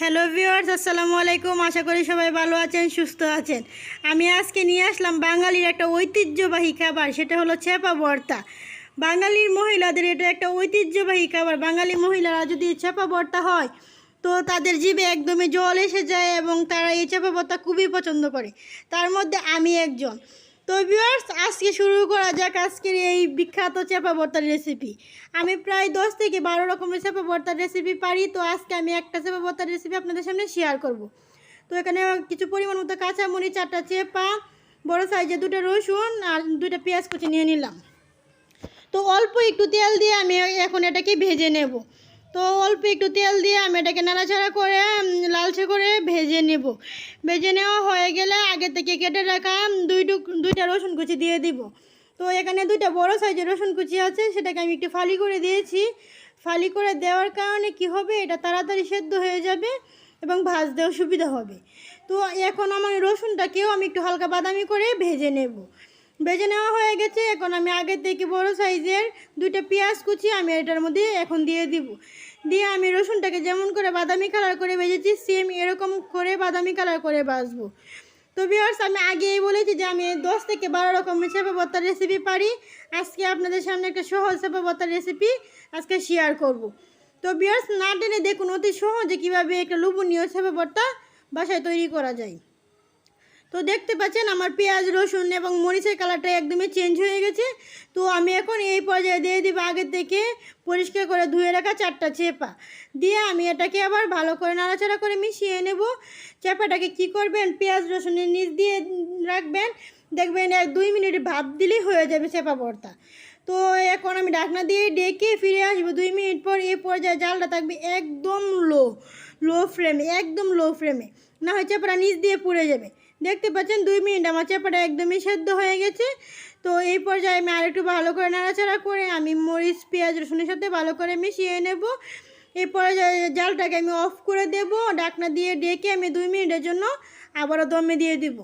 Hello viewers, আসসালামু আলাইকুম। আশা করি সবাই ভালো আছেন, সুস্থ আছেন। আমি আজকে নিয়ে আসলাম বাঙালির একটা ঐতিহ্যবাহী খাবার, সেটা হলো ছেপা ভর্তা। বাঙালির মহিলাদের এটা একটা ঐতিহ্যবাহী খাবার। বাঙালি মহিলারা যদি ছেপা ভর্তা হয় তো তাদের জিভে একদমই জল এসে যায় এবং তারা এই ছেপা ভর্তা খুবই পছন্দ করে। তার মধ্যে আমি একজন। তো ভিউয়ার্স, আজকে শুরু করা যাক আজকের এই বিখ্যাত ছেপা ভর্তার রেসিপি। আমি প্রায় 10 থেকে 12 রকমের ছেপা ভর্তার রেসিপি পারি। তো আজকে আমি একটা ছেপা ভর্তার রেসিপি আপনাদের সামনে শেয়ার করব। তো এখানে কিছু পরিমাণ মতো কাঁচামরিচ, 4টা চেপা, বড় সাইজে 2টা রসুন আর 2টা পেঁয়াজ কুচি নিয়ে নিলাম। তো অল্প একটু তেল দিয়ে আমি এখন এটাকে ভেজে নেব। তো অল্প একটু তেল দিয়ে আমি এটাকে নাড়াচাড়া করে লালচে করে ভেজে নেব। ভেজে নেওয়া হয়ে গেলে আগে থেকে কেটে রাখা 2টা রসুন কুচি দিয়ে দিব। তো এখানে 2টা বড় সাইজের রসুন কুচি আছে, সেটাকে আমি একটু ফালি করে দিয়েছি। ফালি করে দেওয়ার কারণে কি হবে, এটা তাড়াতাড়ি সেদ্ধ হয়ে যাবে এবং ভাজতেও সুবিধা হবে। তো এখন আমার রসুনটাকেও আমি একটু হালকা বাদামি করে ভেজে নেব। ভেজে নেওয়া হয়ে গেছে। এখন আমি আগে থেকে বড় সাইজের 2টা পেঁয়াজ কুচি আমি এটার মধ্যে এখন দিয়ে দিব। দিয়ে আমি রসুনটাকে যেমন করে বাদামি কালার করে ভেজেছি, সেম এরকম করে বাদামি কালার করে ভাজবো। তো ভিউয়ার্স, আমি আগেই বলেছি যে আমি 10 থেকে 12 রকমের ছেপা ভর্তার রেসিপি পারি। আজকে আপনাদের সামনে একটা সহজ ছেপা ভর্তার রেসিপি আজকে শেয়ার করব। তো ভিউয়ার্স, না টেনে দেখুন অতি সহজে কীভাবে একটা লোভনীয় ছেপা ভর্তা বাসায় তৈরি করা যায়। তো দেখতে পাচ্ছেন আমার পেঁয়াজ, রসুন এবং মরিচের কালারটা একদমই চেঞ্জ হয়ে গেছে। তো আমি এখন এই পর্যায়ে দিয়ে দিব আগে থেকে পরিষ্কার করে ধুয়ে রাখা 4টা চেপা। দিয়ে আমি এটাকে আবার ভালো করে নাড়াচাড়া করে মিশিয়ে নেব। চেপাটাকে কি করবেন, পেঁয়াজ রসুনের নিচ দিয়ে রাখবেন, দেখবেন 1-2 মিনিট ভাপ দিলেই হয়ে যাবে চেপা ভর্তা। তো এখন আমি ঢাকনা দিয়ে ডেকে ফিরে আসবো 2 মিনিট পর। এই পর্যায়ে জালটা থাকবে একদম লো ফ্লেমে, একদম লো ফ্লেমে, না হয় চেপাটা নিচ দিয়ে পুড়ে যাবে। দেখতে পাচ্ছেন 2 মিনিট আমার চেপাটা একদমই সেদ্ধ হয়ে গেছে। তো এই পর্যায়ে আমি আরেকটু ভালো করে নাড়াচাড়া করে আমি মরিচ, পেঁয়াজ, রসুনের সাথে ভালো করে মিশিয়ে নেব। এই পর্যায়ে জালটাকে আমি অফ করে দেব। ঢাকনা দিয়ে ডেকে আমি 2 মিনিটের জন্য আবারও দমে দিয়ে দিব।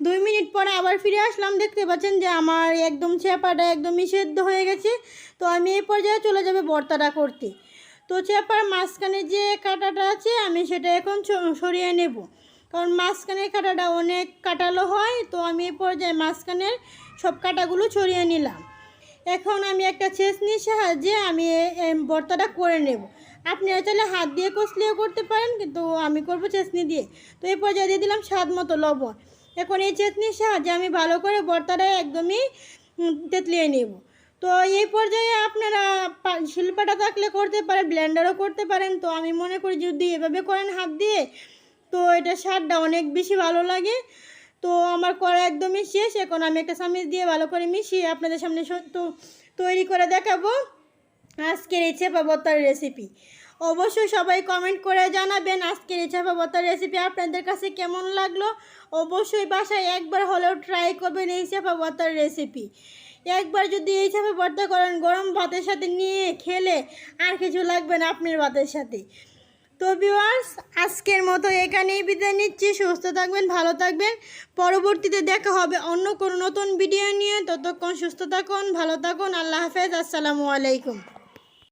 2 মিনিট পরে আবার ফিরে আসলাম। দেখতে পাচ্ছেন যে আমার একদম চেপাটা একদমই সেদ্ধ হয়ে গেছে। তো আমি এই পর্যায়ে চলে যাবে ভর্তাটা করতে। তো চেপার মাঝখানে যে কাঁটাটা আছে আমি সেটা এখন সরিয়ে নেব, কারণ মাঝখানের কাঁটাটা অনেক কাটালো হয়। তো আমি এই পর্যায়ে মাঝখানের সব কাঁটাগুলো ছড়িয়ে নিলাম। এখন আমি একটা ছেঁচনির সাহায্যে আমি ভর্তাটা করে নেব। আপনারা চাইলে হাত দিয়ে কষলেও করতে পারেন, কিন্তু আমি করব ছেঁচনি দিয়ে। তো এই পর্যায়ে দিয়ে দিলাম স্বাদ মতো লবণ। এখন এই ছেঁচনির সাহায্যে আমি ভালো করে ভর্তাটা একদমই তেতলিয়ে নেব। তো এই পর্যায়ে আপনারা শিলপাটা থাকলে করতে পারেন, ব্লেন্ডারও করতে পারেন। তো আমি মনে করি যদি এভাবে করেন হাত দিয়ে, তো এটা স্বাদটা অনেক বেশি ভালো লাগে। তো আমার করা একদমই শেষ। এখন আমি একটা চামচ দিয়ে ভালো করে মিশিয়ে আপনাদের সামনে তৈরি করে দেখাবো আজকের এই ছেপা ভর্তার রেসিপি। অবশ্যই সবাই কমেন্ট করে জানাবেন আজকের এই ছেপা ভর্তার রেসিপি আপনাদের কাছে কেমন লাগলো। অবশ্যই বাসায় একবার হলেও ট্রাই করবেন এই ছেপা ভর্তার রেসিপি। একবার যদি এই ছেপা ভর্তা করেন, গরম ভাতের সাথে নিয়ে খেলে আর কিছু লাগবে না আপনার ভাতের সাথে। তো ভিউয়ার্স, আজকের মতো এখানেই বিদায় নিচ্ছি। সুস্থ থাকবেন, ভালো থাকবেন। পরবর্তীতে দেখা হবে অন্য কোনো নতুন ভিডিও নিয়ে। ততক্ষণ সুস্থ থাকুন, ভালো থাকুন। আল্লাহ হাফেজ, আসসালামু আলাইকুম।